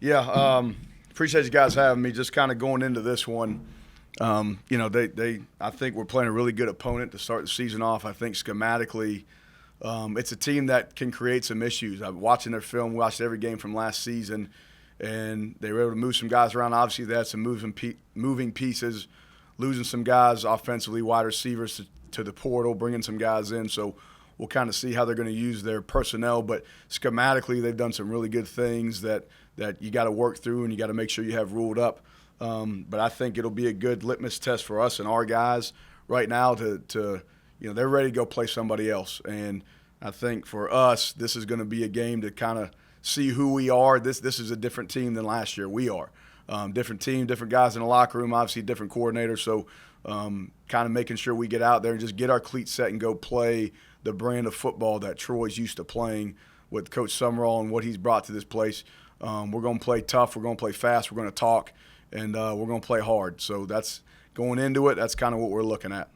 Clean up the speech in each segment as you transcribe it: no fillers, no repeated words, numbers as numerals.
Yeah, appreciate you guys having me. Just kind of going into this one, I think we're playing a really good opponent to start the season off. I think schematically, it's a team that can create some issues. I'm watching their film, watched every game from last season, and they were able to move some guys around. Obviously, they had some moving pieces, losing some guys offensively, wide receivers to the portal, bringing some guys in. So we'll kind of see how they're going to use their personnel. But schematically, they've done some really good things that you got to work through and you got to make sure you have ruled up. But I think it'll be a good litmus test for us and our guys right now to they're ready to go play somebody else. And I think for us, this is going to be a game to kind of see who we are. This is a different team than last year. We are. Different team, different guys in the locker room, obviously different coordinators. So kind of making sure we get out there and just get our cleats set and go play the brand of football that Troy's used to playing with Coach Summerall and what he's brought to this place. We're going to play tough. We're going to play fast. We're going to talk, and we're going to play hard. So that's going into it. That's kind of what we're looking at.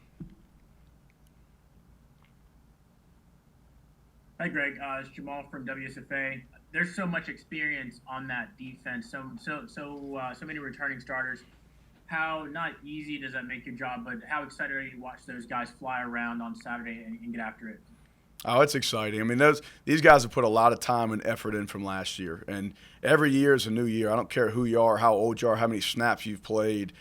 Hi, Greg. It's Jamal from WSFA. There's so much experience on that defense. So many returning starters. How not easy does that make your job? But how excited are you to watch those guys fly around on Saturday and get after it? Oh, it's exciting. I mean, these guys have put a lot of time and effort in from last year. And every year is a new year. I don't care who you are, how old you are, how many snaps you've played.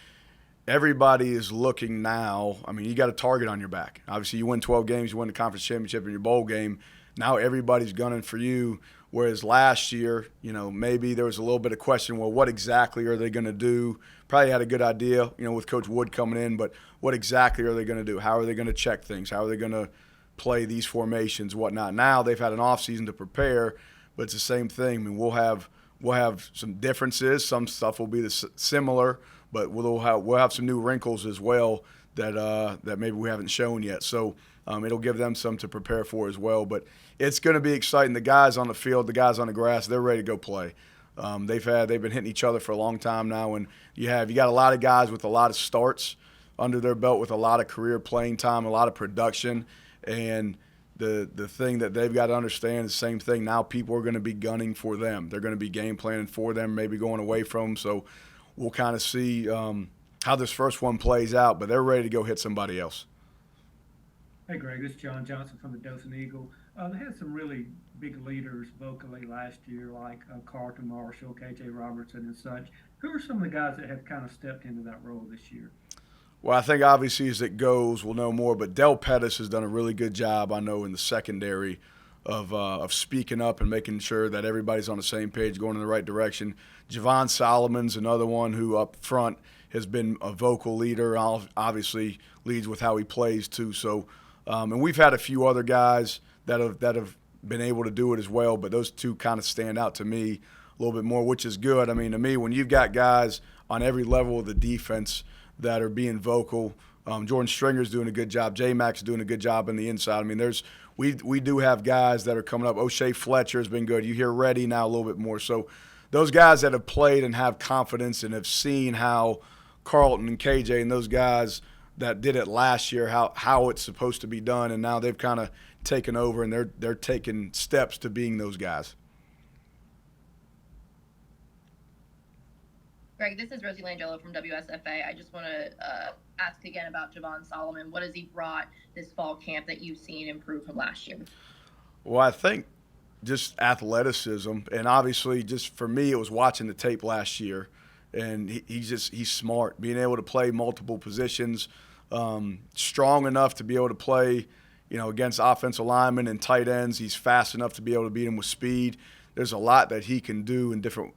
Everybody is looking now. I mean, you got a target on your back. Obviously, you win 12 games, you win the conference championship in your bowl game. Now everybody's gunning for you. Whereas last year, maybe there was a little bit of question, well, what exactly are they going to do? Probably had a good idea, with Coach Wood coming in, but what exactly are they going to do? How are they going to check things? How are they going to play these formations, whatnot? Now they've had an offseason to prepare, but it's the same thing. I mean, we'll have some differences. Some stuff will be similar, but we'll have some new wrinkles as well that maybe we haven't shown yet. So it'll give them some to prepare for as well. But it's going to be exciting. The guys on the field, the guys on the grass, they're ready to go play. They've been hitting each other for a long time now, and you got a lot of guys with a lot of starts under their belt with a lot of career playing time, a lot of production. And the thing that they've got to understand is the same thing. Now people are going to be gunning for them. They're going to be game planning for them, maybe going away from them. So we'll kind of see how this first one plays out, but they're ready to go hit somebody else. Hey, Greg, this is John Johnson from the Dothan Eagle. They had some really big leaders vocally last year, like Carlton Marshall, KJ Robertson, and such. Who are some of the guys that have kind of stepped into that role this year? Well, I think obviously as it goes, we'll know more. But Del Pettis has done a really good job, I know, in the secondary of speaking up and making sure that everybody's on the same page, going in the right direction. Javon Solomon's another one who up front has been a vocal leader, obviously leads with how he plays too. So, and we've had a few other guys that have been able to do it as well, but those two kind of stand out to me a little bit more, which is good. I mean, to me, when you've got guys on every level of the defense that are being vocal. Jordan Stringer's doing a good job. J-Mac's doing a good job on the inside. I mean, we do have guys that are coming up. O'Shea Fletcher has been good. You hear Reddy now a little bit more. So those guys that have played and have confidence and have seen how Carlton and KJ and those guys that did it last year, how it's supposed to be done, and now they've kind of taken over and they're taking steps to being those guys. Greg, this is Rosie Langelo from WSFA. I just want to ask again about Javon Solomon. What has he brought this fall camp that you've seen improve from last year? Well, I think just athleticism, and obviously just for me, it was watching the tape last year, and he's smart, being able to play multiple positions, strong enough to be able to play, against offensive linemen and tight ends. He's fast enough to be able to beat him with speed. There's a lot that he can do in different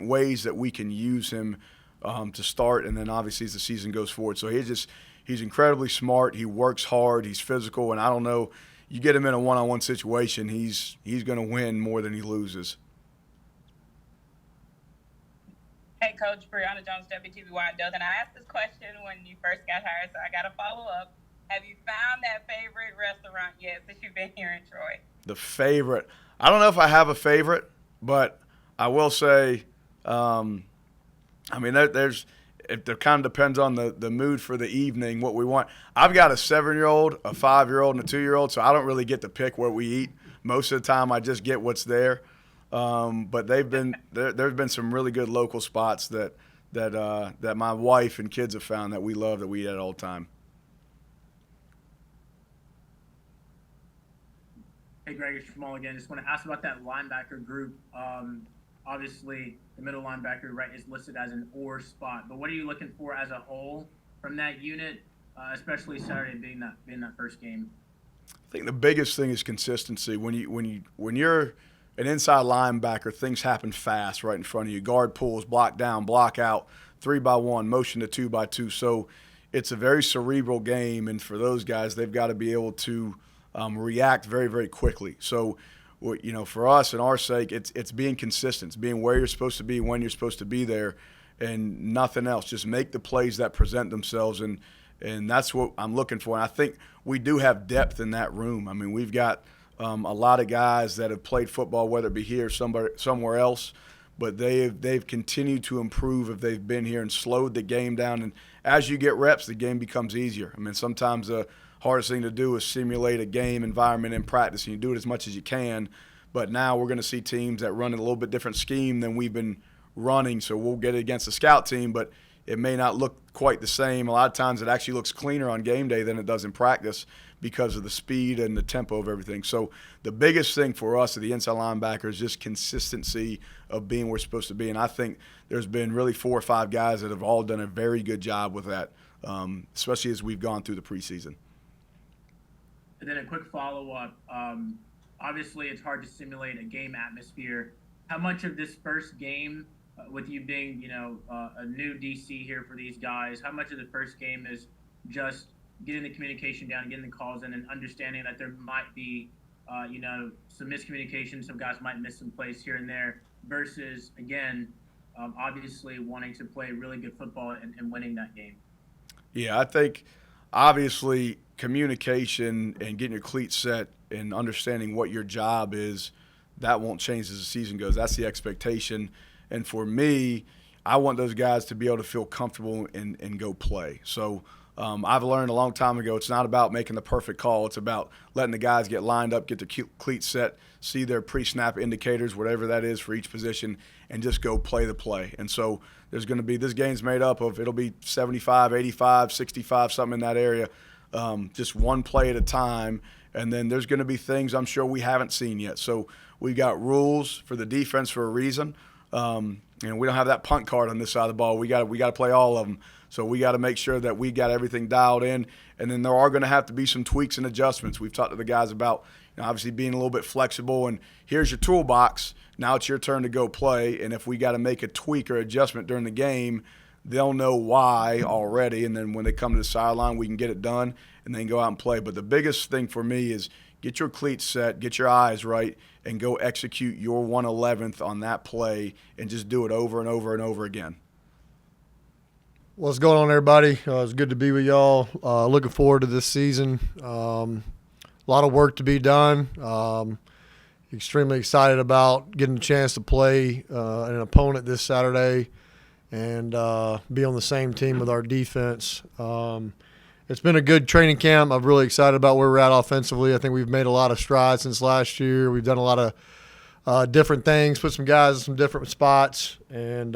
ways that we can use him to start, and then obviously as the season goes forward. So he's incredibly smart. He works hard. He's physical, and I don't know, you get him in a one-on-one situation, he's going to win more than he loses. Hey, Coach, Brianna Jones, WTVY Dothan. I asked this question when you first got hired, so I got to follow up. Have you found that favorite restaurant yet since you've been here in Troy? The favorite. I don't know if I have a favorite, but I will say, it kind of depends on the mood for the evening, what we want. I've got a 7-year-old, a 5-year-old, and a 2-year-old, so I don't really get to pick where we eat. Most of the time I just get what's there. But there's been some really good local spots that my wife and kids have found that we love, that we eat at all the time. Hey, Greg, it's Jamal again. Just want to ask about that linebacker group. Obviously, the middle linebacker, right, is listed as an or spot. But what are you looking for as a whole from that unit, especially Saturday being that first game? I think the biggest thing is consistency. When you're an inside linebacker, things happen fast right in front of you. Guard pulls, block down, block out, 3-by-1, motion to 2-by-2. So it's a very cerebral game, and for those guys, they've got to be able to react very, very quickly. So, for us and our sake, it's being consistent. It's being where you're supposed to be, when you're supposed to be there, and nothing else. Just make the plays that present themselves, and that's what I'm looking for. And I think we do have depth in that room. I mean, we've got a lot of guys that have played football, whether it be here or somewhere else, but they've continued to improve if they've been here and slowed the game down. And as you get reps, the game becomes easier. I mean, sometimes the hardest thing to do is simulate a game environment in practice, and you do it as much as you can. But now we're going to see teams that run a little bit different scheme than we've been running, so we'll get it against the scout team, but it may not look quite the same. A lot of times it actually looks cleaner on game day than it does in practice because of the speed and the tempo of everything. So the biggest thing for us at the inside linebacker is just consistency of being where we're supposed to be, and I think there's been really 4 or 5 guys that have all done a very good job with that, especially as we've gone through the preseason. And then a quick follow-up. Obviously, it's hard to simulate a game atmosphere. How much of this first game, with you being, a new DC here for these guys, how much of the first game is just getting the communication down, getting the calls in, and understanding that there might be, some miscommunication, some guys might miss some plays here and there, versus, again, obviously wanting to play really good football and winning that game? Yeah, I think obviously communication and getting your cleats set and understanding what your job is, that won't change as the season goes. That's the expectation. And for me, I want those guys to be able to feel comfortable and go play. So I've learned a long time ago, it's not about making the perfect call. It's about letting the guys get lined up, get their cleats set, see their pre-snap indicators, whatever that is for each position, and just go play the play. And so there's going to be – this game's made up of – it'll be 75, 85, 65, something in that area, just one play at a time. And then there's going to be things I'm sure we haven't seen yet. So we've got rules for the defense for a reason. And we don't have that punt card on this side of the ball. We got to play all of them. So we got to make sure that we got everything dialed in. And then there are going to have to be some tweaks and adjustments. We've talked to the guys about, obviously being a little bit flexible. And here's your toolbox. Now it's your turn to go play. And if we got to make a tweak or adjustment during the game, they'll know why already. And then when they come to the sideline, we can get it done and then go out and play. But the biggest thing for me is get your cleats set, get your eyes right, and go execute your 1/11th on that play and just do it over and over and over again. What's going on, everybody? It's good to be with y'all. Looking forward to this season. A lot of work to be done. Extremely excited about getting a chance to play an opponent this Saturday and be on the same team with our defense. It's been a good training camp. I'm really excited about where we're at offensively. I think we've made a lot of strides since last year. We've done a lot of different things, put some guys in some different spots, and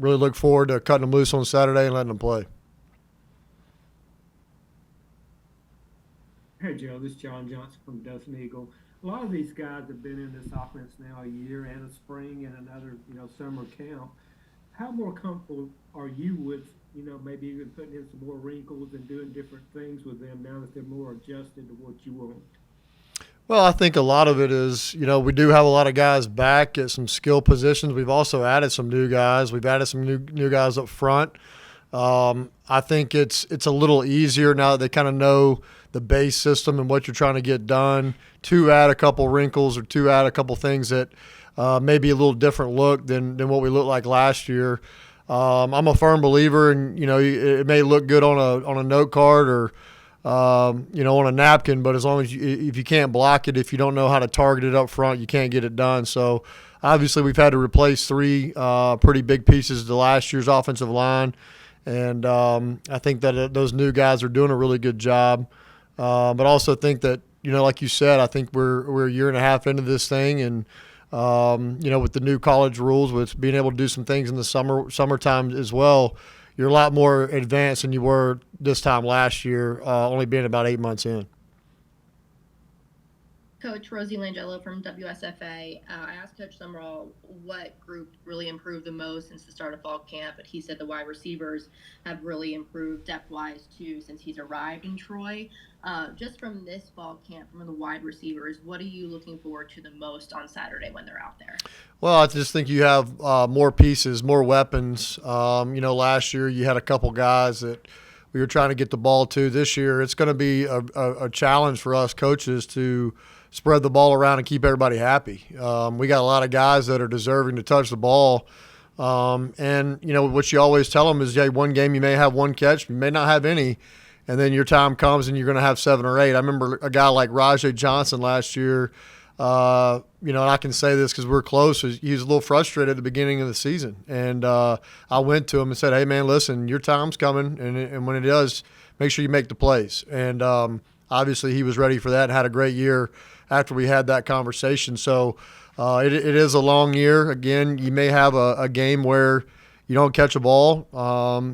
really look forward to cutting them loose on Saturday and letting them play. Hey, Joe, this is John Johnson from Dothan Eagle. A lot of these guys have been in this offense now a year and a spring and another, summer camp. How more comfortable are you with, maybe even putting in some more wrinkles and doing different things with them now that they're more adjusted to what you want? Well, I think a lot of it is, we do have a lot of guys back at some skill positions. We've also added some new guys. We've added some new guys up front. I think it's a little easier now that they kind of know the base system and what you're trying to get done, to add a couple wrinkles or to add a couple things that may be a little different look than what we looked like last year. I'm a firm believer in, it may look good on a note card or on a napkin, but as long as if you can't block it, if you don't know how to target it up front, you can't get it done. So obviously we've had to replace 3 pretty big pieces to last year's offensive line, and I think that those new guys are doing a really good job. But also think that, like you said, I think we're a year and a half into this thing, and With the new college rules, with being able to do some things in the summertime as well, you're a lot more advanced than you were this time last year, only being about 8 months in. Coach Rosie Langello from WSFA. I asked Coach Summerall what group really improved the most since the start of fall camp, but he said the wide receivers have really improved depth-wise too since he's arrived in Troy. Just from this fall camp, from the wide receivers, what are you looking forward to the most on Saturday when they're out there? Well, I just think you have more pieces, more weapons. Last year you had a couple guys that we were trying to get the ball to. This year it's going to be a challenge for us coaches to spread the ball around and keep everybody happy. We got a lot of guys that are deserving to touch the ball. What you always tell them is, hey, one game you may have one catch, you may not have any, and then your time comes and you're going to have 7 or 8. I remember a guy like Rajay Johnson last year, and I can say this because we're close, he was a little frustrated at the beginning of the season. And I went to him and said, hey, man, listen, your time's coming, and when it does, make sure you make the plays. And obviously he was ready for that and had a great year after we had that conversation. So it is a long year. Again, you may have a game where you don't catch a ball.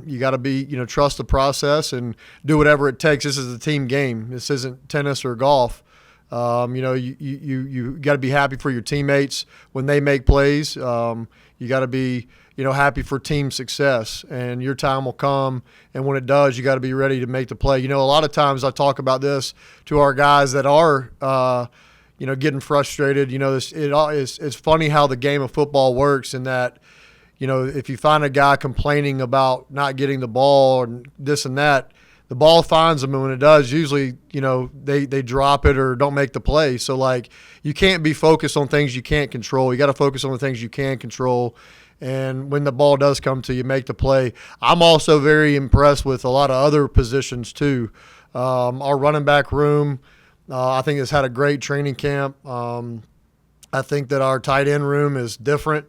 You got to be, trust the process and do whatever it takes. This is a team game. This isn't tennis or golf. You got to be happy for your teammates when they make plays. You got to be, happy for team success, and your time will come. And when it does, you got to be ready to make the play. A lot of times I talk about this to our guys that are, getting frustrated. It's funny how the game of football works in that, if you find a guy complaining about not getting the ball and this and that, the ball finds them, and when it does, usually, they drop it or don't make the play. So, you can't be focused on things you can't control. You got to focus on the things you can control. And when the ball does come to you, make the play. I'm also very impressed with a lot of other positions too. Our running back room, I think, has had a great training camp. I think that our tight end room is different.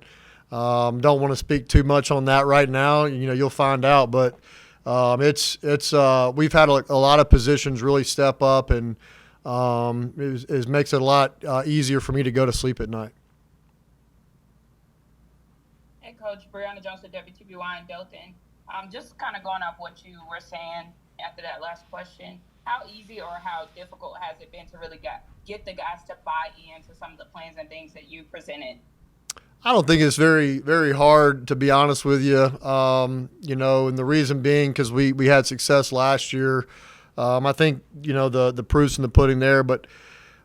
Don't want to speak too much on that right now. You'll find out, but we've had a lot of positions really step up, and it makes it a lot easier for me to go to sleep at night. Hey, Coach, Brianna Johnson, WTBY in Dothan. Just kind of going off what you were saying after that last question, how easy or how difficult has it been to really get the guys to buy into some of the plans and things that you presented? I don't think it's very, very hard, to be honest with you. And the reason being because we had success last year. I think, the proof's in the pudding there. But,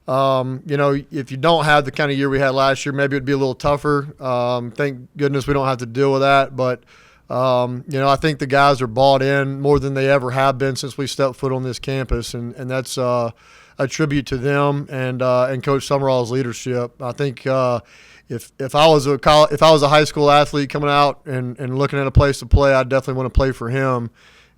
if you don't have the kind of year we had last year, maybe it'd be a little tougher. Thank goodness we don't have to deal with that. But, I think the guys are bought in more than they ever have been since we stepped foot on this campus. And that's a tribute to them and Coach Summerall's leadership. I think if I was a high school athlete coming out and looking at a place to play, I'd definitely want to play for him.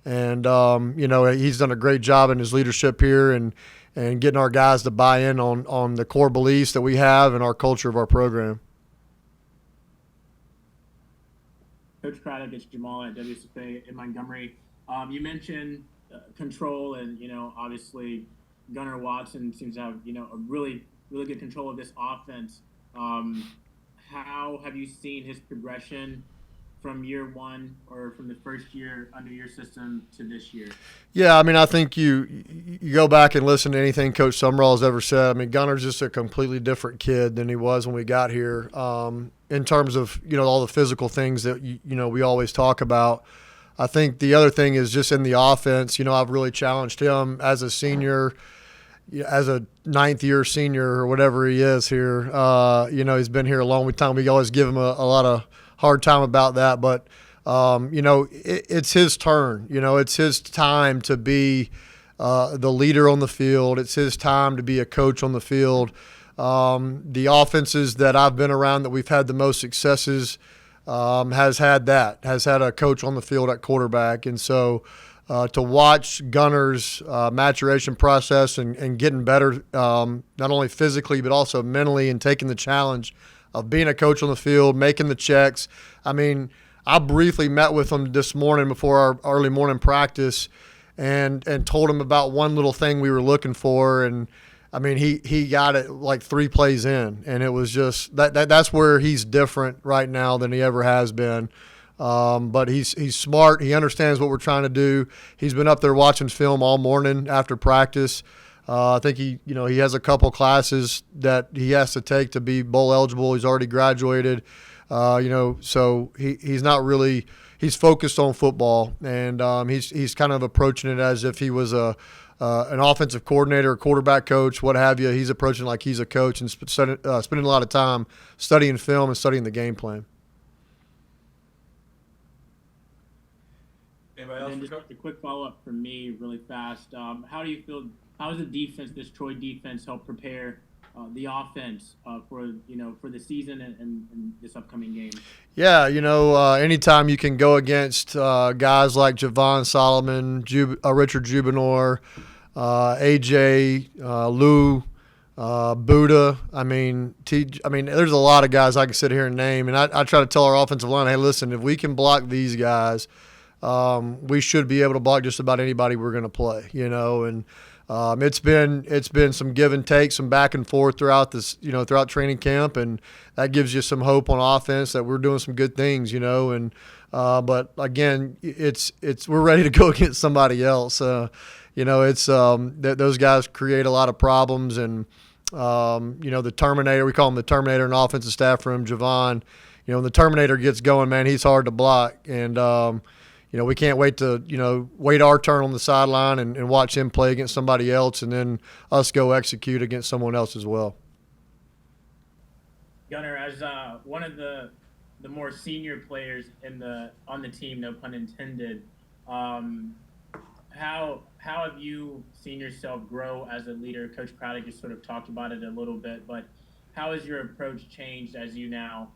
And he's done a great job in his leadership here and getting our guys to buy in on the core beliefs that we have and our culture of our program. Coach Craddock, it's Jamal at WSFA in Montgomery. You mentioned control, and obviously Gunnar Watson seems to have a really good control of this offense. How have you seen his progression from year one or from the first year under your system to this year? Yeah, I think you go back and listen to anything Coach Summerall has ever said. Gunnar's just a completely different kid than he was when we got here in terms of, all the physical things that, we always talk about. I think the other thing is just in the offense, I've really challenged him as a senior, as a ninth-year senior or whatever he is here. He's been here a long time. We always give him a lot of hard time about that, but it's his turn. It's his time to be the leader on the field. It's his time to be a coach on the field. The offenses that I've been around that we've had the most successes has had a coach on the field at quarterback. And so to watch Gunnar's maturation process and getting better, not only physically but also mentally, and taking the challenge of being a coach on the field, making the checks. I briefly met with him this morning before our early morning practice and told him about one little thing we were looking for. And I mean, he got it like 3 plays in, and it was just that's where he's different right now than he ever has been. But he's smart. He understands what we're trying to do. He's been up there watching film all morning after practice. I think he has a couple classes that he has to take to be bowl eligible. He's already graduated. So he's not really – he's focused on football, and he's kind of approaching it as if he was an offensive coordinator, a quarterback coach, what have you. He's approaching like he's a coach and spending a lot of time studying film and studying the game plan. And then just a quick follow-up from me really fast. How do you feel – how does the defense, this Troy defense, help prepare the offense for the season and this upcoming game? Yeah, anytime you can go against guys like Javon Solomon, Richard Jubinor, AJ, Lou, Buddha. I mean, there's a lot of guys I can sit here and name, and I try to tell our offensive line, hey, listen, if we can block these guys, we should be able to block just about anybody we're going to play. And it's been some give and take, some back and forth throughout throughout training camp, and that gives you some hope on offense that we're doing some good things, but again, we're ready to go against somebody else. Those guys create a lot of problems, and the Terminator, we call him the Terminator in the offensive staff room, Javon. When the Terminator gets going, man, he's hard to block, and we can't wait to, wait our turn on the sideline and watch him play against somebody else, and then us go execute against someone else as well. Gunnar, as one of the more senior players on the team, no pun intended, how have you seen yourself grow as a leader? Coach Craddock just sort of talked about it a little bit, but how has your approach changed as you now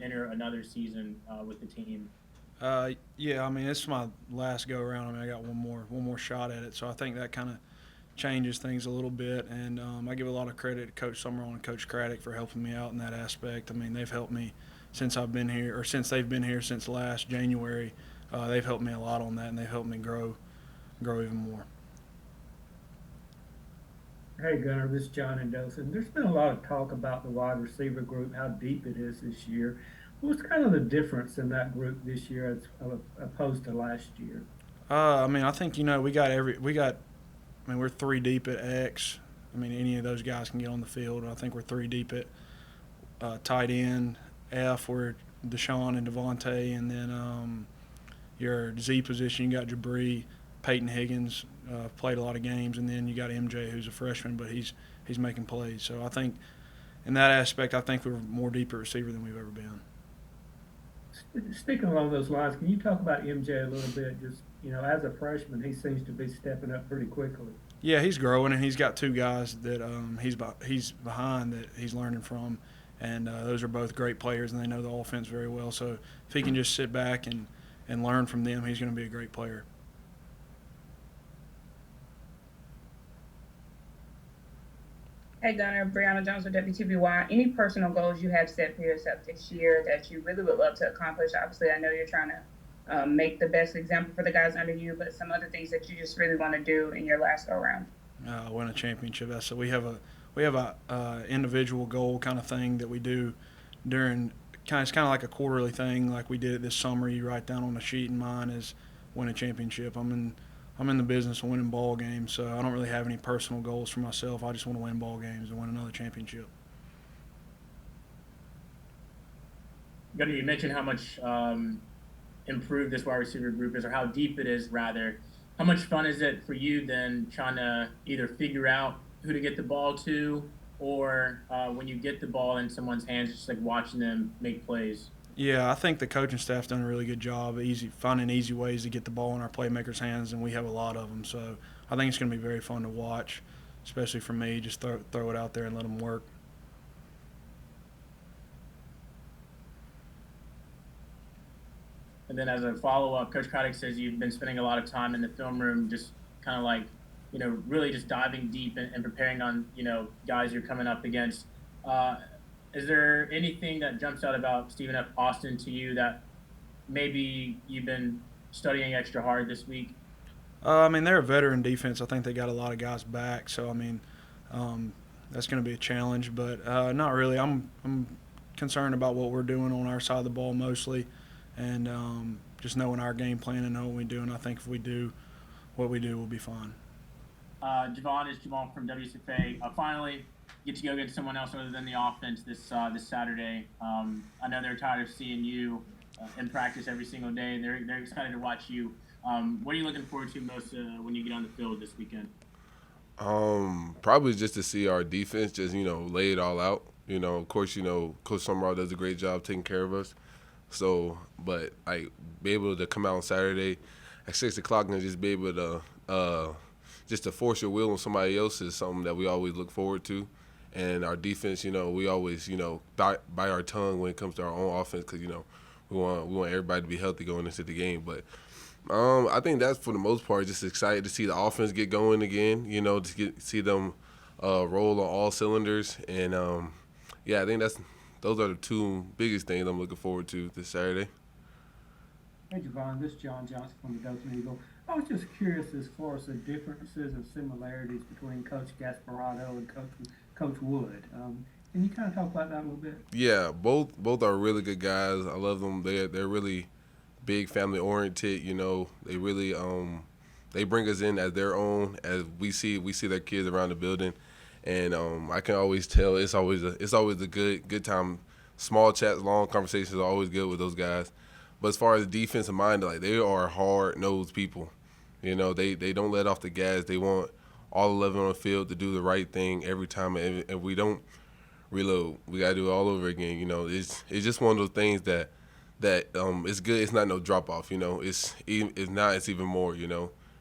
enter another season with the team? Yeah, it's my last go around. I got one more shot at it, so I think that kind of changes things a little bit. And I give a lot of credit to Coach Summerall and Coach Craddock for helping me out in that aspect. They've helped me since I've been here, or since they've been here since last January. They've helped me a lot on that, and they've helped me grow even more. Hey, Gunnar, this is John in Dothan. There's been a lot of talk about the wide receiver group, how deep it is this year. What's kind of the difference in that group this year as opposed to last year? I think we're 3 deep at X. Any of those guys can get on the field. I think we're 3 deep at tight end. F, we're Deshaun and Devontae, and then your Z position, you got Jabri, Peyton Higgins, played a lot of games, and then you got MJ, who's a freshman, but he's making plays. So I think in that aspect, I think we're more deep at receiver than we've ever been. Sticking along those lines, can you talk about MJ a little bit? Just, as a freshman, he seems to be stepping up pretty quickly. Yeah, he's growing, and he's got 2 guys that he's behind that he's learning from, and those are both great players, and they know the offense very well. So if he can just sit back and learn from them, he's going to be a great player. Hey Gunnar, Brianna Jones with WTBY. Any personal goals you have set for yourself this year that you really would love to accomplish? Obviously, I know you're trying to make the best example for the guys under you, but some other things that you just really want to do in your last go-around. Win a championship. So we have a individual goal kind of thing that we do during it's kind of like a quarterly thing, like we did it this summer. You write down on a sheet, and mine is win a championship. I'm in the business of winning ball games, so I don't really have any personal goals for myself. I just want to win ball games and win another championship. Gunnar, you mentioned how much improved this wide receiver group is, or how deep it is, rather. How much fun is it for you then trying to either figure out who to get the ball to, or when you get the ball in someone's hands, just like watching them make plays? Yeah, I think the coaching staff's done a really good job finding easy ways to get the ball in our playmakers' hands, and we have a lot of them. So I think it's going to be very fun to watch, especially for me. Just throw it out there and let them work. And then as a follow-up, Coach Craddock says you've been spending a lot of time in the film room just kind of like, really just diving deep and preparing on, guys you're coming up against. Is there anything that jumps out about Stephen F. Austin to you that maybe you've been studying extra hard this week? They're a veteran defense. I think they got a lot of guys back. So, That's going to be a challenge, but not really. I'm concerned about what we're doing on our side of the ball mostly, and just knowing our game plan and knowing what we do. And I think if we do what we do, we'll be fine. Javon is Jamal from WSFA. Finally, get to go against someone else other than the offense this Saturday. I know they're tired of seeing you in practice every single day. They're excited to watch you. What are you looking forward to most when you get on the field this weekend? Probably just to see our defense just, lay it all out. Of course, Coach Summerall does a great job taking care of us. So, but be able to come out on Saturday at 6 o'clock and just be able to just to force your will on somebody else is something that we always look forward to. And our defense, we always, bite our tongue when it comes to our own offense because, we want everybody to be healthy going into the game. But I think that's for the most part just excited to see the offense get going again, to see them roll on all cylinders. And, I think those are the two biggest things I'm looking forward to this Saturday. Hey, Javon, this is John Johnson from the Dothan Eagle. I was just curious as far as the differences and similarities between Coach Gasparato and Coach Wood. Can you kind of talk about that a little bit? Yeah, both are really good guys. I love them. They're really big family oriented. They really they bring us in as their own. As we see their kids around the building, and I can always tell it's always a good time. Small chats, long conversations are always good with those guys. But as far as defensive minded, they are hard-nosed people. They don't let off the gas. They want all 11 on the field to do the right thing every time, and we don't reload. We got to do it all over again. It's just one of those things that it's good. It's not no drop-off, It's not. It's even more,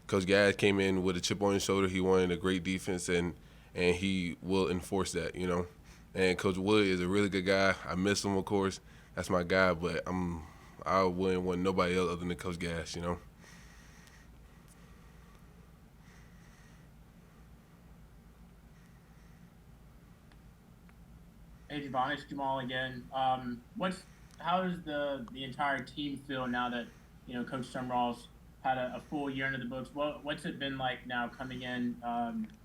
Coach Gass came in with a chip on his shoulder. He wanted a great defense, and he will enforce that, And Coach Wood is a really good guy. I miss him, of course. That's my guy, but I wouldn't want nobody else other than Coach Gass, Hey, Javon, it's Jamal again. How does the entire team feel now that Coach Summerall's had a full year under the books? What's it been like now coming in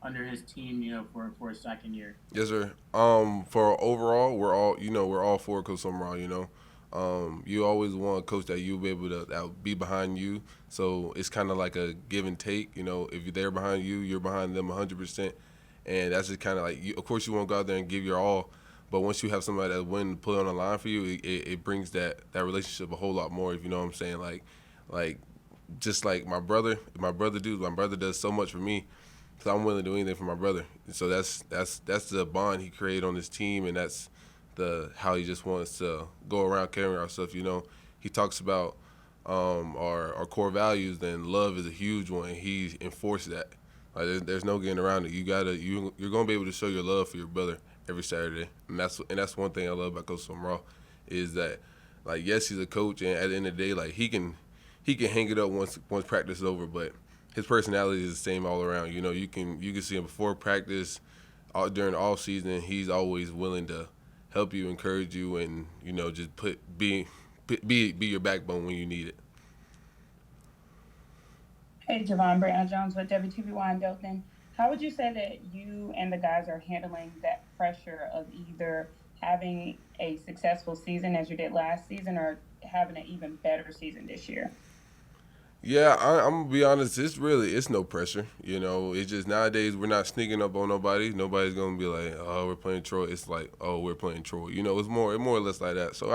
under his team, for a second year? Yes, sir. For overall, we're all for Coach Summerall. You always want a coach that you'll be able to be behind you. So it's kind of like a give and take. If they're behind you, you're behind them 100%, and that's just kind of like of course you want to go out there and give your all. But once you have somebody that's willing to put it on the line for you, it brings that relationship a whole lot more. If you know what I'm saying, like just like my brother does so much for me, so I'm willing to do anything for my brother. And so that's the bond he created on this team, and that's how he just wants to go around carrying ourselves. He talks about our core values, then love is a huge one. And he enforced that. Like there's no getting around it. You're gonna be able to show your love for your brother every Saturday, and that's one thing I love about Coach Summerall is that, yes, he's a coach, and at the end of the day, he can hang it up once practice is over, but his personality is the same all around. You can see him before practice, during the off season. He's always willing to help you, encourage you, and just be your backbone when you need it. Hey, Javon, Brianna Jones with WTBY in Dothan. How would you say that you and the guys are handling that pressure of either having a successful season as you did last season or having an even better season this year? Yeah, I'm gonna be honest. It's no pressure. It's just nowadays we're not sneaking up on nobody. Nobody's gonna be like, oh, we're playing Troy. It's like, oh, we're playing Troy. It's more or less like that. So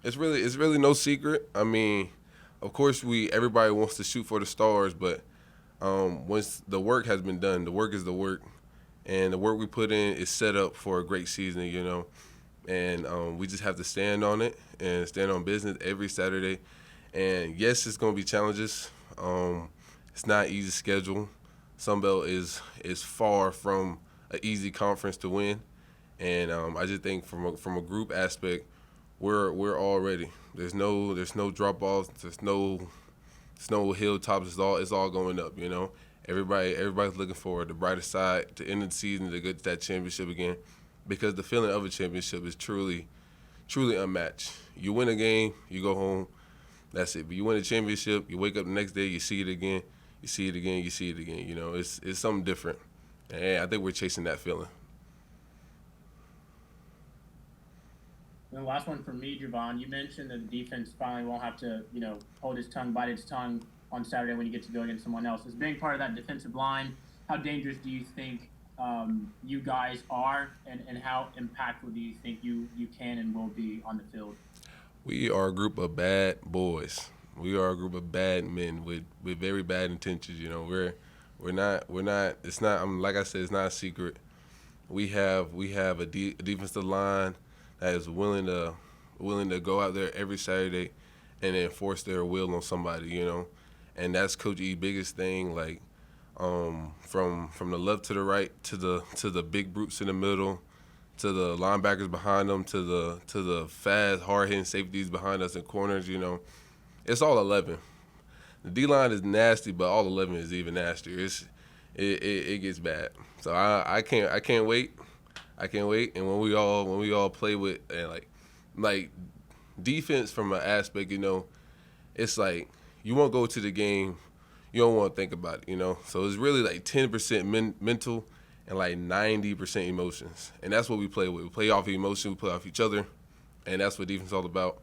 it's really no secret. Of course everybody wants to shoot for the stars, but once the work has been done, the work is the work, and the work we put in is set up for a great season. And we just have to stand on it and stand on business every Saturday. And yes, it's going to be challenges. It's not an easy schedule. Sunbelt is far from an easy conference to win, and I just think from a group aspect, we're all ready. There's no drop offs. There's no hilltops. It's all going up. Everybody's looking for the brighter side to end the season to get that championship again, because the feeling of a championship is truly unmatched. You win a game, you go home. That's it. But you win a championship, you wake up the next day, you see it again, you see it again, you see it again. It's something different. And I think we're chasing that feeling. And the last one for me, Javon, you mentioned that the defense finally won't have to, hold its tongue, bite its tongue on Saturday when you get to go against someone else. As being part of that defensive line, how dangerous do you think you guys are, and how impactful do you think you can and will be on the field? We are a group of bad boys. We are a group of bad men with very bad intentions. We're not. It's not. Like I said, it's not a secret. We have a defensive line that is willing to go out there every Saturday and enforce their will on somebody. And that's Coach E's biggest thing. Like from the left to the right to the big brutes in the middle, to the linebackers behind them, to the fast, hard-hitting safeties behind us in corners, it's all 11. The D-line is nasty, but all 11 is even nastier. It gets bad. So I can't wait. I can't wait. And when we all play with, and like defense from an aspect, it's like you won't go to the game, you don't want to think about it, So it's really like 10% mental and like 90% emotions. And that's what we play with. We play off emotion, we play off each other, and that's what defense is all about.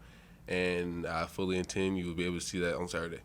And I fully intend you will be able to see that on Saturday.